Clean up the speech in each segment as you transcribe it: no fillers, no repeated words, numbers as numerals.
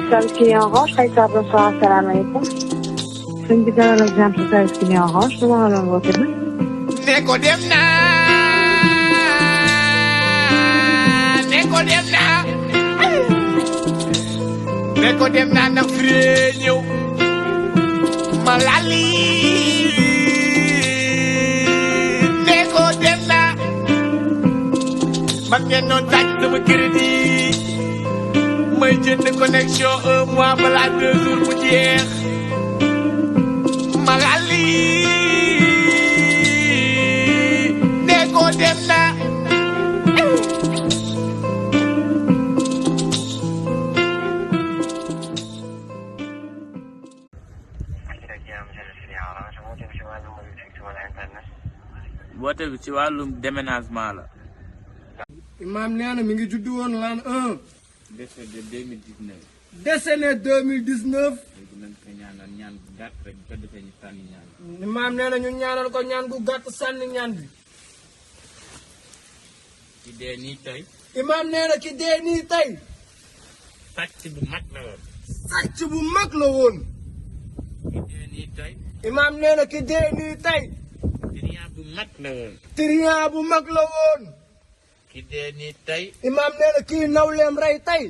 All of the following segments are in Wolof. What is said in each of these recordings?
Service client orange, Khayta bonsoir, assalamu alaikum. Sëñ bi dalal ak jàmm ci service client orange, lu ma la woote bi. Ne ko dem naa na free ñëw ma lali ne ko dem naa man ngeen doon tàcc sama crédit may jënd connexion 1 mois balaa 2 jours mu jeex ma lali ne ko dem naa woote bi ci wàllum déménagement la. Imaam nee na mi ngi juddu woon l'an 1. décédé 2019. décédé 2019. léegi nañ ko ñaanal ñaan bu gàtt rek bu ko defee ñu sànni ñaan. Imaam nee na ñu ñaanal ko ñaan gu gàtt sànni ñaan bi. ci dee nii tey. Imaam nee na ki dee nii tey. sàcc bu mag la woon. sàcc bu mag la woon. ci dee nii tey. Imaam nee na ki dee nii tey. triant bu mag la woon. triant bu mag la woon. ki dee nii tey. Imaam nee na kii nawleem rey tey.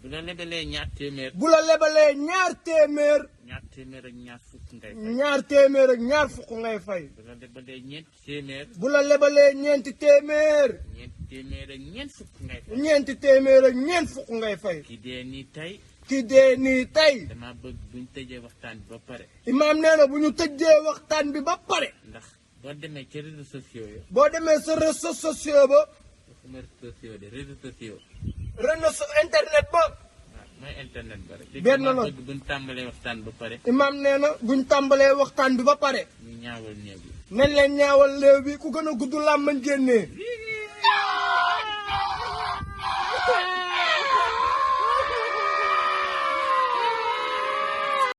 bu la lebalee ñaar téeméer. bu la lebalee ñaar téeméer. ñaar téeméer ak ñaar fukk ngay fay. ñaar téeméer ak ñaar fukk ngay fay. bu la lebalee ñeenti téeméer. bu la lebalee ñeenti téeméer. ñeenti téeméer ak ñeent fukk ngay fay. ñeenti téeméer ak ñeent fukk ngay fay. ki dee nii tey. ki dee nii tey. dama bëgg buñ tëjee waxtaan bi ba pare. Imaam nee na bu ñu tëjee waxtaan bi ba pare. ndax boo demee ci réseaux sociaux yi. boo demee sa réseaux sociaux ba. waxuma réseaux sociaux de réseaux sociaux. réseau internet ba. waaw mooy internet ba rek. benn la bëgg buñ tàmbalee waxtaan ba pare. Imaam nee na buñ tàmbalee waxtaan bi ba pare. ñu ñaawal néew bi. nañ leen ñaawal léew bi ku gën a gudd làmmañ génnee.